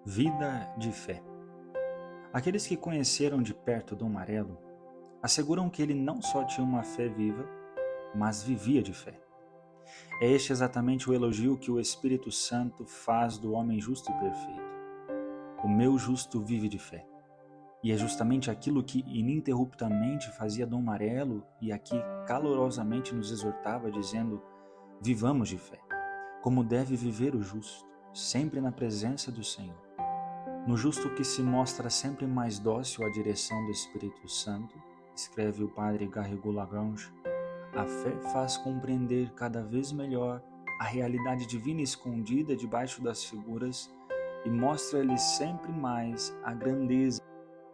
Vida de fé. Aqueles que conheceram de perto Dom Marelo asseguram que ele não só tinha uma fé viva, mas vivia de fé. É este exatamente o elogio que o Espírito Santo faz do homem justo e perfeito. O meu justo vive de fé. E é justamente aquilo que ininterruptamente fazia Dom Marelo e aqui calorosamente nos exortava, dizendo: vivamos de fé, como deve viver o justo, sempre na presença do Senhor. No justo que se mostra sempre mais dócil à direção do Espírito Santo, escreve o padre Garrigou-Lagrange, a fé faz compreender cada vez melhor a realidade divina escondida debaixo das figuras e mostra-lhe sempre mais a grandeza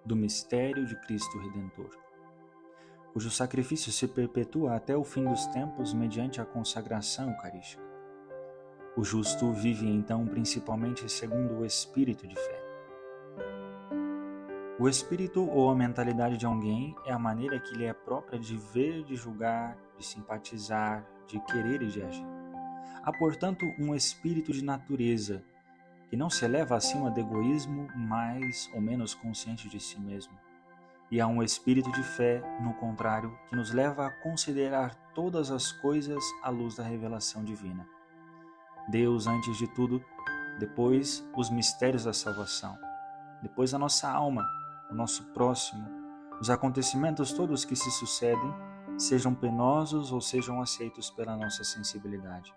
do mistério de Cristo Redentor, cujo sacrifício se perpetua até o fim dos tempos mediante a consagração eucarística. O justo vive então principalmente segundo o espírito de fé. O espírito ou a mentalidade de alguém é a maneira que lhe é própria de ver, de julgar, de simpatizar, de querer e de agir. Há, portanto, um espírito de natureza que não se eleva acima do egoísmo mais ou menos consciente de si mesmo. E há um espírito de fé, no contrário, que nos leva a considerar todas as coisas à luz da revelação divina. Deus antes de tudo, depois os mistérios da salvação, depois a nossa alma, o nosso próximo, os acontecimentos todos que se sucedem, sejam penosos ou sejam aceitos pela nossa sensibilidade.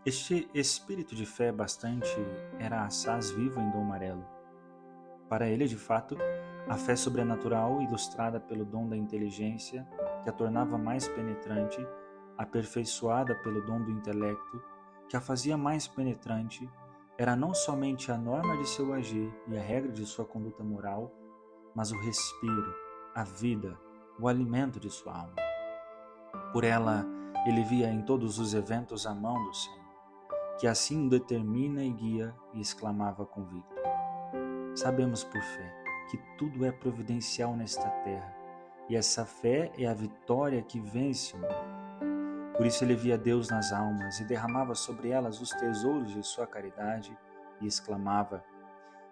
Este espírito de fé bastante era assaz vivo em Dom Marelo. Para ele, de fato, a fé sobrenatural, ilustrada pelo dom da inteligência, que a tornava mais penetrante, aperfeiçoada pelo dom do intelecto, que a fazia mais penetrante, era não somente a norma de seu agir e a regra de sua conduta moral, mas o respiro, a vida, o alimento de sua alma. Por ela, ele via em todos os eventos a mão do Senhor, que assim o determina e guia, e exclamava convicto: sabemos por fé que tudo é providencial nesta terra, e essa fé é a vitória que vence o mundo. Por isso ele via Deus nas almas e derramava sobre elas os tesouros de sua caridade e exclamava: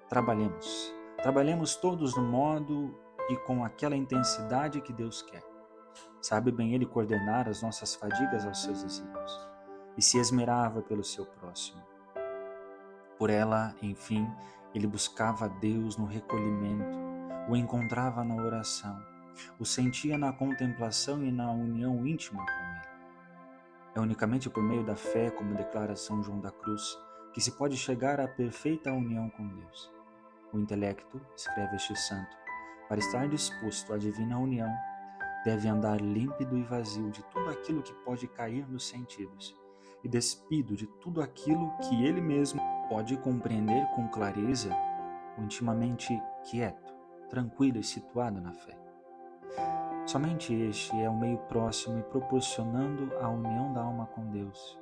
trabalhemos todos no modo e com aquela intensidade que Deus quer. Sabe bem ele coordenar as nossas fadigas aos seus desígnios e se esmerava pelo seu próximo. Por ela, enfim, ele buscava a Deus no recolhimento, o encontrava na oração, o sentia na contemplação e na união íntima com ele. É unicamente por meio da fé, como declara São João da Cruz, que se pode chegar à perfeita união com Deus. O intelecto, escreve este santo, para estar disposto à divina união, deve andar límpido e vazio de tudo aquilo que pode cair nos sentidos e despido de tudo aquilo que ele mesmo pode compreender com clareza, intimamente quieto, tranquilo e situado na fé. Somente este é o meio próximo e proporcionando a união da alma com Deus,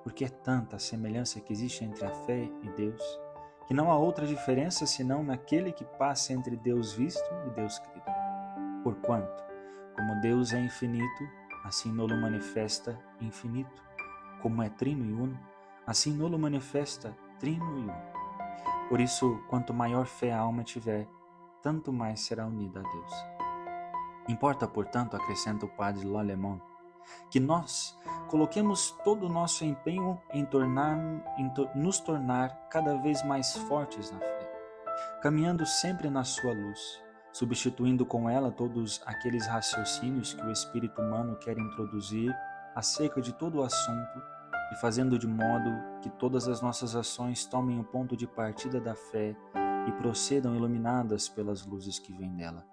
porque é tanta a semelhança que existe entre a fé e Deus, que não há outra diferença senão naquele que passa entre Deus visto e Deus crido. Porquanto, como Deus é infinito, assim nolo manifesta infinito. Como é trino e uno, assim nolo manifesta trino e uno. Por isso, quanto maior fé a alma tiver, tanto mais será unida a Deus. Importa, portanto, acrescenta o padre Lalemant, que nós coloquemos todo o nosso empenho em nos tornar cada vez mais fortes na fé, caminhando sempre na sua luz, substituindo com ela todos aqueles raciocínios que o espírito humano quer introduzir acerca de todo o assunto e fazendo de modo que todas as nossas ações tomem o ponto de partida da fé e procedam iluminadas pelas luzes que vêm dela.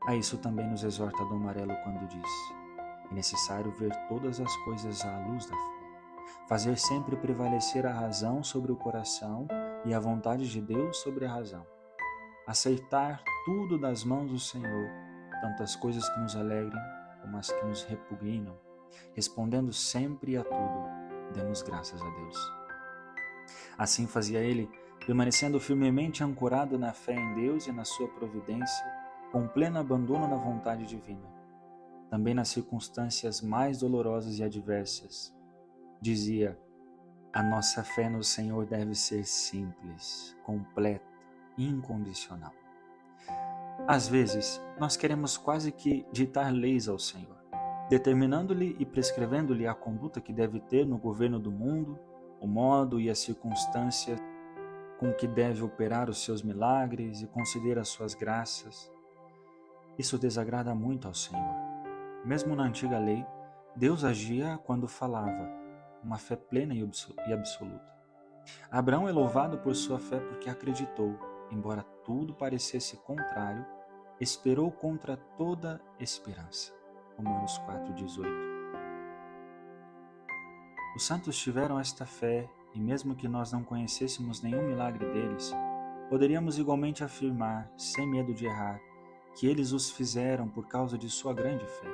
A isso também nos exorta Dom Marelo quando diz: é necessário ver todas as coisas à luz da fé, fazer sempre prevalecer a razão sobre o coração e a vontade de Deus sobre a razão, aceitar tudo das mãos do Senhor, tanto as coisas que nos alegrem como as que nos repugnam, respondendo sempre a tudo, demos graças a Deus. Assim fazia ele, permanecendo firmemente ancorado na fé em Deus e na sua providência, com pleno abandono na vontade divina. Também nas circunstâncias mais dolorosas e adversas, dizia: A nossa fé no Senhor deve ser simples, completa, incondicional. Às vezes, nós queremos quase que ditar leis ao Senhor, determinando-lhe e prescrevendo-lhe a conduta que deve ter no governo do mundo, o modo e as circunstâncias com que deve operar os seus milagres e conceder as suas graças. Isso desagrada muito ao Senhor. Mesmo na antiga lei, Deus agia quando falava, uma fé plena e absoluta. Abraão é louvado por sua fé porque acreditou, embora tudo parecesse contrário, esperou contra toda esperança. Romanos 4,18. Os santos tiveram esta fé e mesmo que nós não conhecêssemos nenhum milagre deles, poderíamos igualmente afirmar, sem medo de errar, que eles os fizeram por causa de sua grande fé.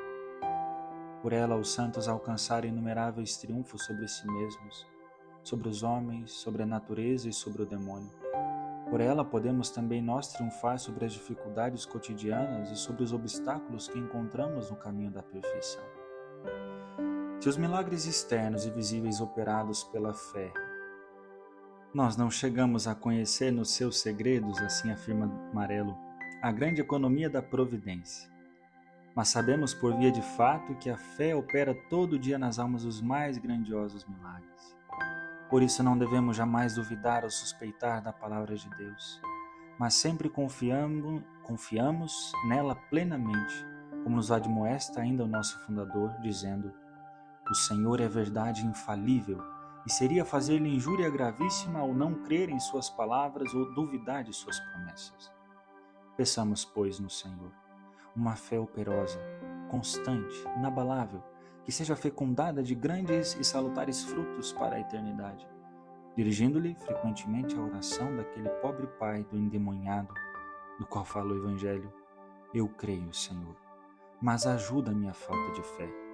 Por ela, os santos alcançaram inumeráveis triunfos sobre si mesmos, sobre os homens, sobre a natureza e sobre o demônio. Por ela, podemos também nós triunfar sobre as dificuldades cotidianas e sobre os obstáculos que encontramos no caminho da perfeição. Se os milagres externos e visíveis operados pela fé nós não chegamos a conhecer nos seus segredos, assim afirma Marello, a grande economia da providência. Mas sabemos por via de fato que a fé opera todo dia nas almas os mais grandiosos milagres. Por isso não devemos jamais duvidar ou suspeitar da palavra de Deus, mas sempre confiamos nela plenamente, como nos admoesta ainda o nosso fundador, dizendo: o Senhor é verdade infalível, e seria fazer-lhe injúria gravíssima ao não crer em suas palavras ou duvidar de suas promessas. Peçamos, pois, no Senhor, uma fé operosa, constante, inabalável, que seja fecundada de grandes e salutares frutos para a eternidade, dirigindo-lhe frequentemente a oração daquele pobre pai do endemoniado, do qual fala o Evangelho: eu creio, Senhor, mas ajuda a minha falta de fé.